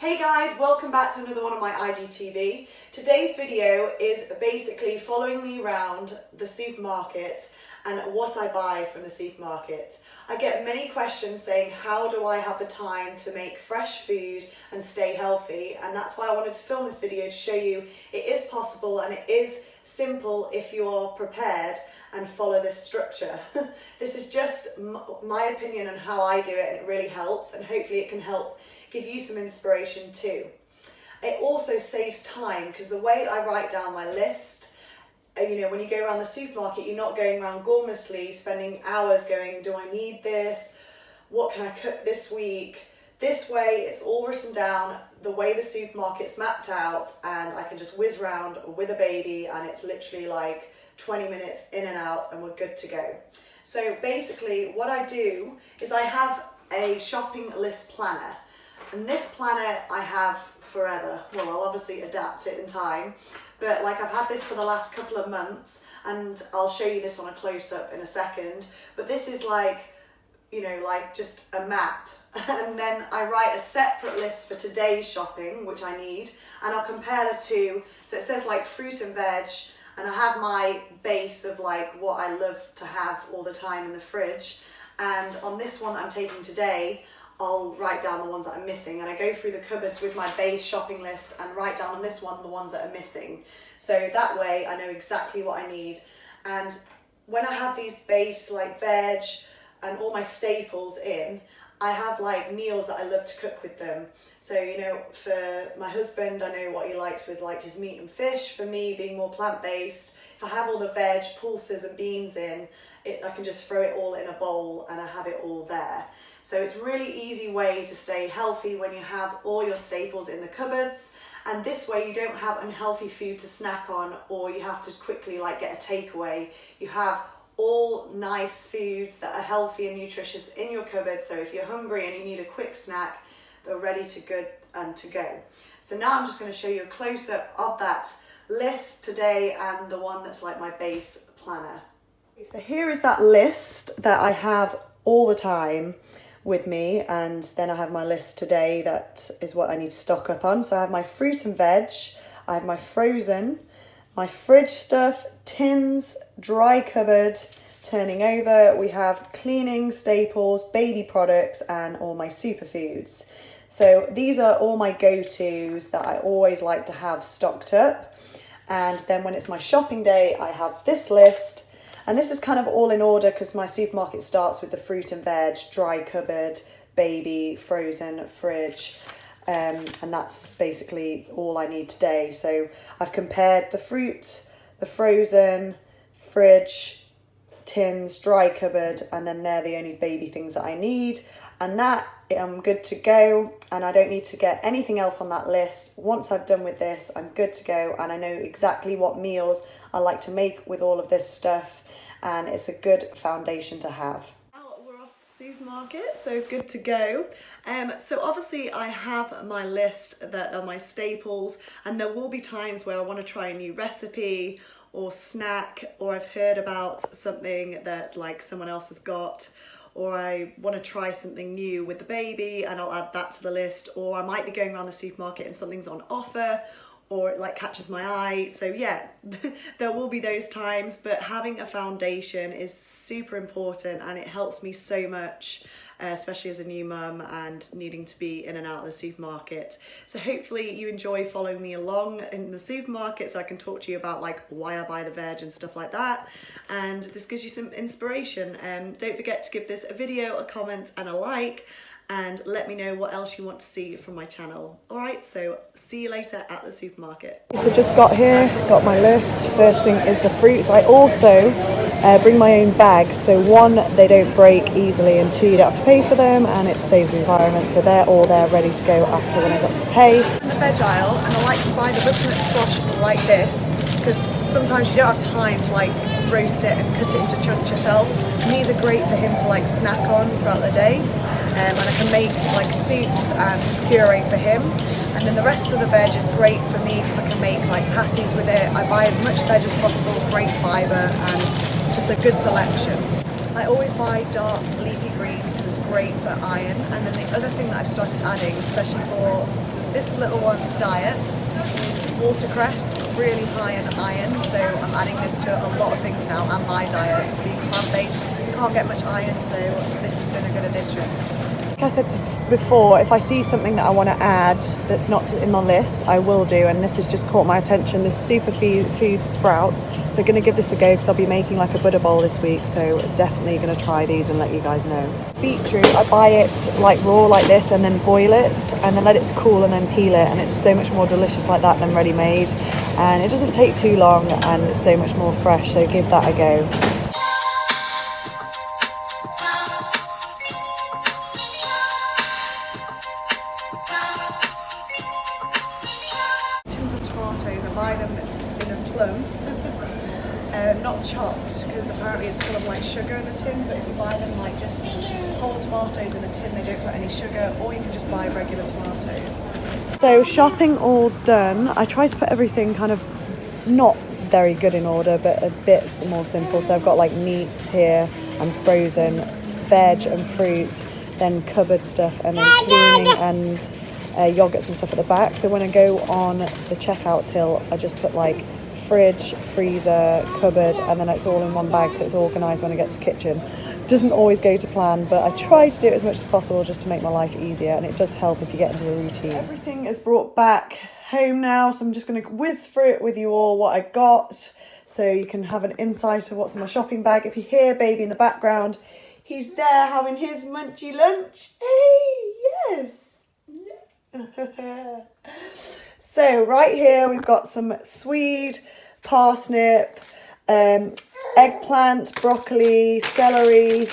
Hey guys, welcome back to another one of my IGTV. Today's video is basically following me around the supermarket and what I buy from the supermarket. I get many questions saying, how do I have the time to make fresh food and stay healthy? And that's why I wanted to film this video to show you it is possible and it is simple if you are prepared and follow this structure. This is just my opinion on how I do it, and it really helps, and hopefully it can help give you some inspiration too. It also saves time because the way I write down my list, you know, when you go around the supermarket, you're not going around gormlessly, spending hours going, do I need this? What can I cook this week? This way, it's all written down the way the supermarket's mapped out, and I can just whiz around with a baby, and it's literally like 20 minutes in and out, and we're good to go. So basically, what I do is I have a shopping list planner. And this planner I have forever. Well, I'll obviously adapt it in time, but like I've had this for the last couple of months, and I'll show you this on a close-up in a second. But this is like, you know, like just a map. And then I write a separate list for today's shopping, which I need, and I'll compare the two. So it says like fruit and veg, and I have my base of like what I love to have all the time in the fridge. And on this one that I'm taking today, I'll write down the ones that I'm missing, and I go through the cupboards with my base shopping list and write down on this one the ones that are missing. So that way I know exactly what I need. And when I have these base like veg and all my staples in, I have like meals that I love to cook with them. So, you know, for my husband, I know what he likes with like his meat and fish. For me, being more plant-based, if I have all the veg, pulses and beans in, I can just throw it all in a bowl and I have it all there. So it's a really easy way to stay healthy when you have all your staples in the cupboards, and this way you don't have unhealthy food to snack on, or you have to quickly like get a takeaway. You have all nice foods that are healthy and nutritious in your cupboard, so if you're hungry and you need a quick snack, they're ready to go. So now I'm just going to show you a close-up of that list today and the one that's like my base planner. So here is that list that I have all the time with me, and then I have my list today that is what I need to stock up on. So I have my fruit and veg, I have my frozen, my fridge stuff, tins, dry cupboard, turning over, we have cleaning, staples, baby products, and all my superfoods. So these are all my go-tos that I always like to have stocked up. And then when it's my shopping day, I have this list. And this is kind of all in order because my supermarket starts with the fruit and veg, dry cupboard, baby, frozen, fridge, and that's basically all I need today. So I've compared the fruit, the frozen, fridge, tins, dry cupboard, and then they're the only baby things that I need. And that, I'm good to go, and I don't need to get anything else on that list. Once I've done with this, I'm good to go, and I know exactly what meals I like to make with all of this stuff. And it's a good foundation to have. Now we're off the supermarket, so good to go. So obviously I have my list that are my staples, and there will be times where I want to try a new recipe or snack, or I've heard about something that like someone else has got, or I want to try something new with the baby and I'll add that to the list, or I might be going around the supermarket and something's on offer, or it like catches my eye. So yeah, there will be those times, but having a foundation is super important, and it helps me so much, especially as a new mum and needing to be in and out of the supermarket. So hopefully you enjoy following me along in the supermarket, so I can talk to you about like why I buy the veg and stuff like that, and this gives you some inspiration. Don't forget to give this a video, a comment and a like, and let me know what else you want to see from my channel. Alright, so see you later at the supermarket. So just got here, got my list. First thing is the fruits. I also bring my own bags, so one, they don't break easily, and two, you don't have to pay for them, and it saves the environment, so they're all there ready to go after when I got to pay. In the veg aisle, and I like to buy the butternut squash like this, because sometimes you don't have time to like roast it and cut it into chunks yourself, and these are great for him to like snack on throughout the day. And I can make like soups and puree for him, and then the rest of the veg is great for me because I can make like patties with it. I buy as much veg as possible, great fibre and just a good selection. I always buy dark leafy greens because it's great for iron, and then the other thing that I've started adding, especially for this little one's diet is watercress. It's really high in iron, so I'm adding this to a lot of things now, and my diet, being plant-based, can't get much iron, so this has been a good addition. Like I said before, if I see something that I want to add that's not in my list, I will do, and this has just caught my attention, this superfood sprouts. So I'm going to give this a go because I'll be making like a Buddha bowl this week, so definitely going to try these and let you guys know. Beetroot, I buy it like raw like this and then boil it and then let it cool and then peel it, and it's so much more delicious like that than ready-made, and it doesn't take too long and it's so much more fresh, so give that a go. Tomatoes, I buy them in a plum, not chopped because apparently it's full of like sugar in the tin, but if you buy them like just whole tomatoes in a tin, they don't put any sugar, or you can just buy regular tomatoes. So shopping all done, I try to put everything kind of not very good in order, but a bit more simple. So I've got like meats here and frozen, veg and fruit, then cupboard stuff, and then cleaning and yogurts and stuff at the back. So when I go on the checkout till, I just put like fridge, freezer, cupboard, and then it's all in one bag, so it's organised when I get to the kitchen. Doesn't always go to plan, but I try to do it as much as possible just to make my life easier, and it does help if you get into the routine. Everything is brought back home now, so I'm just going to whiz through it with you all what I got, so you can have an insight of what's in my shopping bag. If you hear baby in the background, he's there having his munchy lunch. Hey, yes. So right here we've got some swede, parsnip, eggplant, broccoli, celery,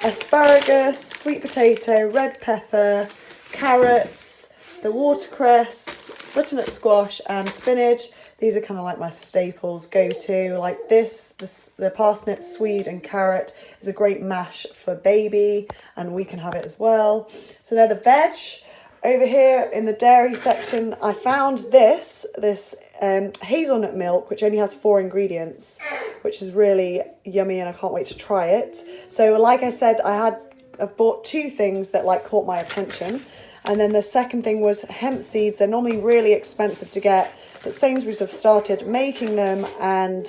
asparagus, sweet potato, red pepper, carrots, the watercress, butternut squash and spinach. These are kind of like my staples, go-to. Like the parsnip, swede and carrot is a great mash for baby, and we can have it as well. So they're the veg. Over here in the dairy section, I found this hazelnut milk, which only has 4 ingredients, which is really yummy, and I can't wait to try it. So like I said, I've bought 2 things that like caught my attention. And then the second thing was hemp seeds. They're normally really expensive to get, but Sainsbury's have started making them, and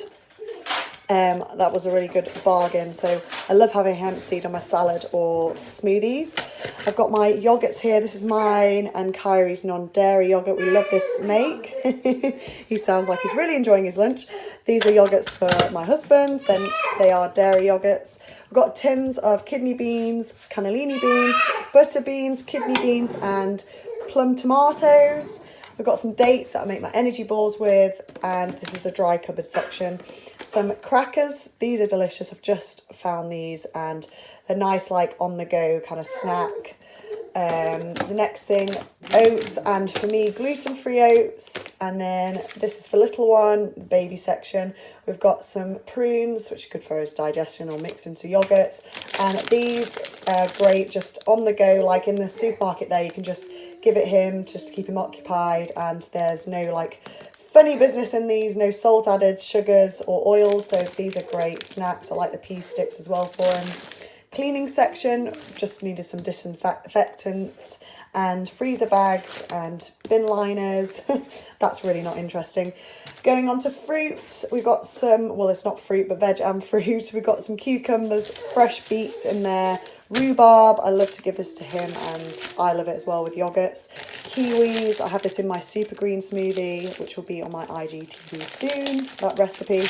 that was a really good bargain. So I love having hemp seed on my salad or smoothies. I've got my yogurts here. This is mine and Kyrie's non-dairy yogurt. We love this make. He sounds like he's really enjoying his lunch. These are yogurts for my husband. Then they are dairy yogurts. We've got tins of kidney beans, cannellini beans, butter beans, kidney beans and plum tomatoes. We've got some dates that I make my energy balls with, and this is the dry cupboard section. Some crackers, these are delicious. I've just found these and they're nice, like on the go kind of snack. The next thing, oats, and for me, gluten-free oats. And then this is for little one, the baby section. We've got some prunes, which are good for his digestion or mix into yogurts. And these are great just on the go, like in the supermarket there, you can just give it him just to keep him occupied, and there's no like funny business in these, no salt added, sugars or oils, so these are great snacks. I like the pea sticks as well for him. Cleaning section, just needed some disinfectant and freezer bags and bin liners. That's really not interesting. Going on to fruit, we've got some, well, it's not fruit but veg and fruit. We've got some cucumbers, fresh beets in there, rhubarb. I love to give this to him, and I love it as well with yogurts. Kiwis, I have this in my super green smoothie, which will be on my IGTV soon, that recipe.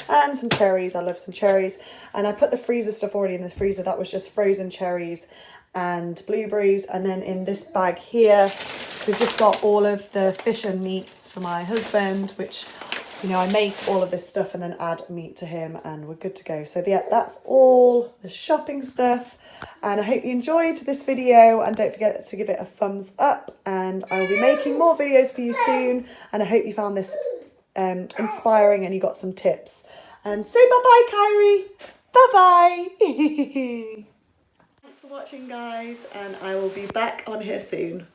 And some cherries, I love some cherries. And I put the freezer stuff already in the freezer. That was just frozen cherries and blueberries. And then in this bag here, we've just got all of the fish and meats for my husband, which, you know, I make all of this stuff and then add meat to him, and we're good to go. So yeah, that's all the shopping stuff. And I hope you enjoyed this video, and don't forget to give it a thumbs up, and I will be making more videos for you soon. And I hope you found this inspiring and you got some tips. And say bye-bye, Kyrie. Bye-bye. Thanks for watching, guys, and I will be back on here soon.